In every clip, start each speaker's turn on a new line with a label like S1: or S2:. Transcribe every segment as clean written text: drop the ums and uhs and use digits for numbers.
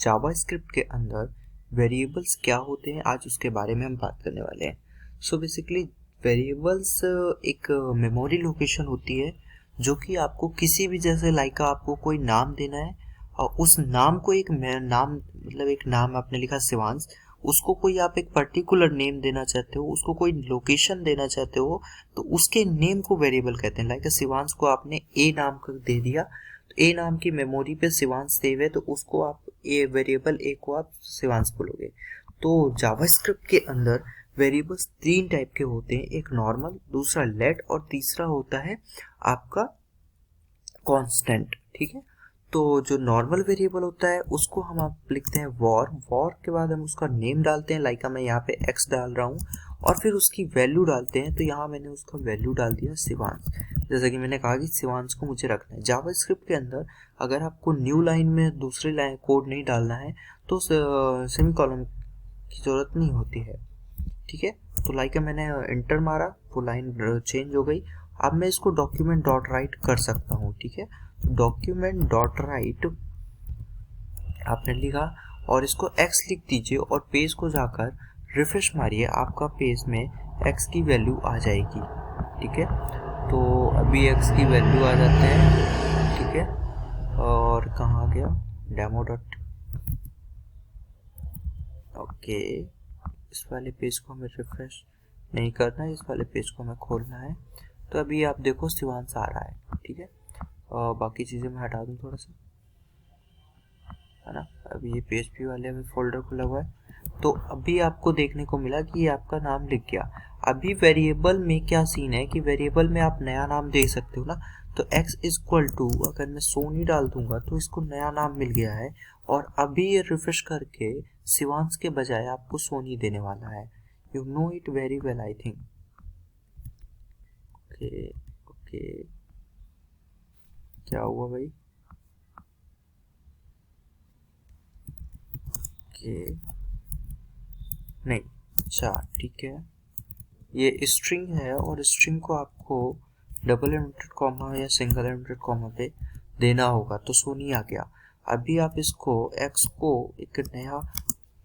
S1: JavaScript के अंदर variables क्या होते हैं, आज उसके बारे में हम बात करने वाले हैं। सो बेसिकली वेरिएबल्स एक मेमोरी लोकेशन होती है जो कि आपको किसी भी, जैसे लाइक आपको कोई नाम देना है और उस नाम को एक नाम, मतलब एक नाम आपने लिखा शिवांश, उसको कोई आप एक पर्टिकुलर नेम देना चाहते हो, उसको कोई लोकेशन देना चाहते हो, तो उसके नेम को वेरिएबल कहते हैं। लाइक शिवांश को आपने ए नाम कर दे दिया, तो ए नाम की मेमोरी पे शिवांश सेव है, तो उसको आप ए वेरिएबल ए को आप शिवांश बोलोगे। तो जावास्क्रिप्ट के अंदर वेरिएबल्स तीन टाइप के होते हैं, एक नॉर्मल, दूसरा लेट और तीसरा होता है आपका कांस्टेंट। ठीक है, तो जो नॉर्मल वेरिएबल होता है उसको हम आप लिखते हैं वॉर के बाद हम उसका नेम डालते हैं, लाइक मैं यहाँ पे एक्स डाल रहा हूँ, और फिर उसकी वैल्यू डालते हैं। तो यहाँ मैंने उसका वैल्यू डाल दिया शिवांश, जैसा कि मैंने कहा कि शिवांश को मुझे रखना है। जावास्क्रिप्ट के अंदर अगर आपको न्यू लाइन में दूसरी लाइन कोड नहीं डालना है तो सेमीकोलन की जरूरत नहीं होती है। ठीक है, तो लाइक मैंने इंटर मारा, वो लाइन चेंज हो गई। अब मैं इसको डॉक्यूमेंट डॉट राइट कर सकता हूँ। ठीक है, डॉक्यूमेंट डॉट राइट आपने लिखा और इसको x लिख दीजिए और पेज को जाकर रिफ्रेश मारिए, आपका पेज में x की वैल्यू आ जाएगी। ठीक है, तो अभी x की वैल्यू आ जाते हैं। ठीक है, और कहाँ गया डेमो डॉट, ओके, इस वाले पेज को हमें रिफ्रेश नहीं करना है, इस वाले पेज को हमें खोलना है। तो अभी आप देखो शिवांश आ रहा है। ठीक है, और बाकी चीज़ें मैं हटा दूँ थोड़ा सा, है ना। अभी ये PHP वाले अभी फोल्डर खुला हुआ है, तो अभी आपको देखने को मिला कि ये आपका नाम लिख गया। अभी वेरिएबल में क्या सीन है कि वेरिएबल में आप नया नाम दे सकते हो ना, तो x इक्वल टू अगर मैं सोनी डाल दूंगा तो इसको नया नाम मिल गया है, और अभी ये रिफ्रेश करके शिवांश के बजाय आपको सोनी देने वाला है। You know it very well I think. Okay okay, क्या हुआ भाई? ओके, नहीं, अच्छा ठीक है, ये स्ट्रिंग है और स्ट्रिंग को आपको डबल इनवर्टेड कॉमा या सिंगल इनवर्टेड कॉमा पे देना होगा, तो सोनी आ गया। अभी आप इसको x को एक नया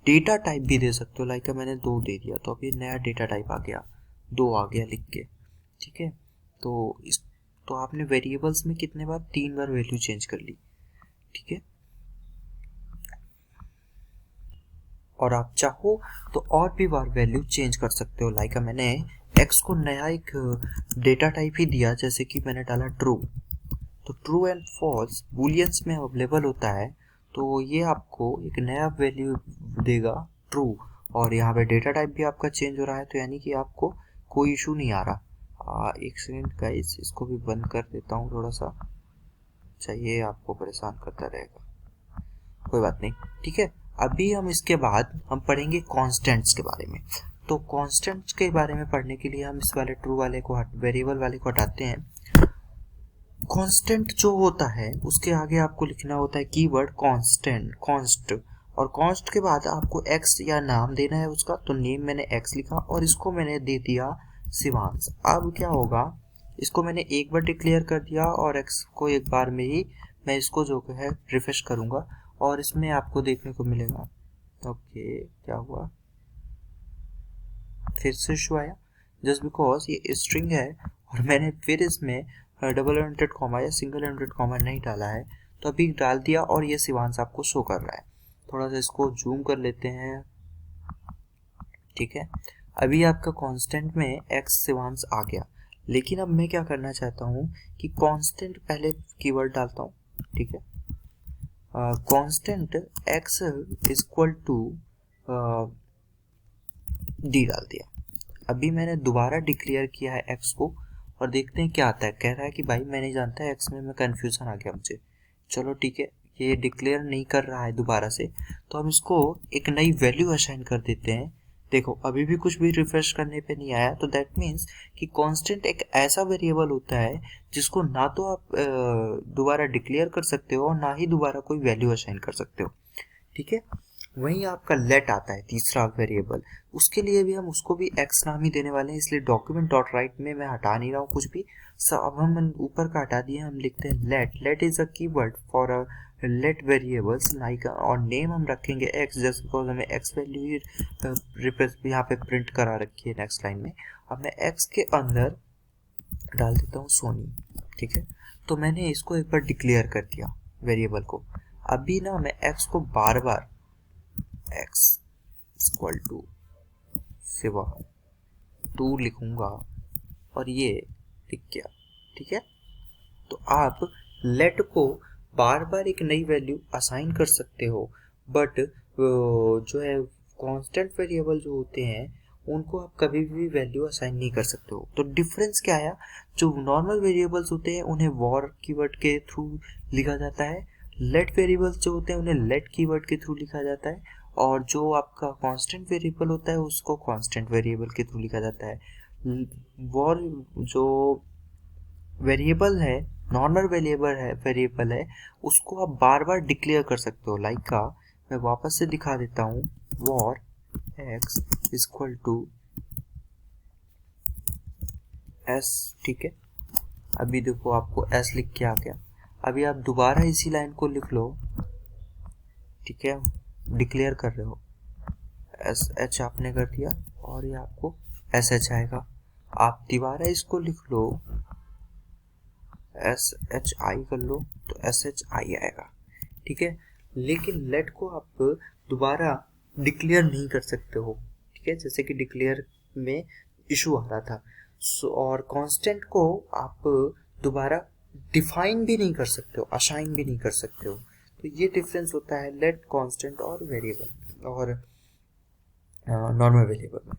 S1: डेटा टाइप भी दे सकते हो, लाइक मैंने 2 दे दिया, तो अभी नया डेटा टाइप आ गया, 2 आ गया लिख के। ठीक है, तो आपने वेरिएबल्स में कितने बार, 3 बार वैल्यू चेंज कर ली। ठीक है, और आप चाहो तो और भी बार वैल्यू चेंज कर सकते हो, लाइक मैंने x को नया एक डेटा टाइप ही दिया, जैसे कि मैंने डाला ट्रू, तो ट्रू एंड फॉल्स बूलियंस में अवेलेबल होता है, तो ये आपको एक नया वैल्यू देगा ट्रू, और यहाँ पे डेटा टाइप भी आपका चेंज हो रहा है, तो यानी कि आपको कोई इशू नहीं आ रहा। एक सेकेंड गाइस, इसको भी बंद कर देता हूँ थोड़ा सा, चाहिए आपको परेशान करता रहेगा, कोई बात नहीं। ठीक है, अभी हम इसके बाद हम पढ़ेंगे कांस्टेंट्स के बारे में। तो कांस्टेंट्स के बारे में पढ़ने के लिए हम इस वाले ट्रू वाले को वेरिएबल वाले को हटाते हैं। कांस्टेंट जो होता है उसके आगे आपको लिखना होता है कीवर्ड कांस्टेंट, कांस्ट, और कांस्ट के बाद आपको x या नाम देना है उसका, तो नेम मैंने x लिखा और इसको मैंने दे दिया शिवांश। अब क्या होगा, इसको मैंने एक बार डिक्लेयर कर दिया और x को एक बार में ही मैं इसको जो है रिफ्रेश करूंगा और इसमें आपको देखने को मिलेगा। ओके, क्या हुआ, फिर से इशू आया, जस्ट बिकॉज ये स्ट्रिंग है और मैंने फिर इसमें डबल इनवर्टेड कॉमा या सिंगल इनवर्टेड कॉमा नहीं डाला है, तो अभी डाल दिया और ये शिवांश आपको शो कर रहा है। थोड़ा सा इसको जूम कर लेते हैं। ठीक है, अभी आपका कांस्टेंट में x शिवांश आ गया, लेकिन अब मैं क्या करना चाहता हूँ कि कांस्टेंट पहले कीवर्ड डालता हूँ। ठीक है, constant x equal to d डाल दिया। अभी मैंने दोबारा डिक्लेयर किया है x को और देखते हैं क्या आता है। कह रहा है कि भाई मैं नहीं जानता है, x में मैं कंफ्यूजन आ गया मुझे। चलो ठीक है, ये डिक्लेयर नहीं कर रहा है दोबारा से, तो हम इसको एक नई वैल्यू असाइन कर देते हैं। देखो अभी भी कुछ भी रिफ्रेश करने पे नहीं आया, तो दैट मीन्स कि कांस्टेंट एक ऐसा वेरिएबल होता है जिसको ना तो आप दोबारा डिक्लेयर कर सकते हो और ना ही दोबारा कोई वैल्यू असाइन कर सकते हो। ठीक है, वहीं आपका लेट आता है तीसरा वेरिएबल, उसके लिए भी हम उसको भी x नाम ही देने वाले हैं, इसलिए डॉक्यूमेंट डॉट राइट में मैं हटा नहीं रहा हूँ कुछ भी, सब अब हम ऊपर का हटा दिए, हम लिखते हैं let. Let is a keyword for a let variables like, और नेम हम रखेंगे एक्स, जस्ट बिकॉज हमें एक्स वैल्यू ही यहाँ पे प्रिंट करा रखी है नेक्स्ट लाइन में। अब मैं एक्स के अंदर डाल देता हूँ सोनी, ठीक है। तो मैंने इसको एक बार डिक्लेयर कर दिया वेरिएबल को। अभी ना मैं एक्स को बार बार एक्स इक्वल टू सिवा 2 लिखूंगा और ये लिख गया, ठीक है। तो आप लेट को बार बार एक नई वैल्यू असाइन कर सकते हो, बट जो है कांस्टेंट वेरिएबल जो होते हैं उनको आप कभी भी वैल्यू असाइन नहीं कर सकते हो। तो डिफरेंस क्या है, जो नॉर्मल वेरिएबल्स होते हैं उन्हें वॉर कीवर्ड के थ्रू लिखा जाता है, लेट वेरिएबल्स जो होते हैं उन्हें लेट कीवर्ड के थ्रू लिखा जाता है, और जो आपका कांस्टेंट वेरिएबल होता है उसको कांस्टेंट वेरिएबल के थ्रू लिखा जाता है। वॉर जो वेरिएबल है, नॉर्मल वेरिएबल है उसको आप बार बार डिक्लेयर कर सकते हो। लाइक का मैं वापस से दिखा देता हूँ, var X equal to S, ठीक है। अभी देखो आपको एस लिख के आ गया। अभी आप दोबारा इसी लाइन को लिख लो, ठीक है, डिक्लेयर कर रहे हो, एस एच आपने कर दिया और ये आपको एस एच आएगा। आप दोबारा इसको लिख लो, एस एच आई कर लो तो एस एच आई आएगा, ठीक है। लेकिन लेट को आप दोबारा डिक्लेयर नहीं कर सकते हो, ठीक है, जैसे कि डिक्लेयर में इशू आ रहा था। और कांस्टेंट को आप दोबारा डिफाइन भी नहीं कर सकते हो, असाइन भी नहीं कर सकते हो। तो ये डिफरेंस होता है लेट, कांस्टेंट और वेरिएबल और नॉर्मल वेरिएबल में।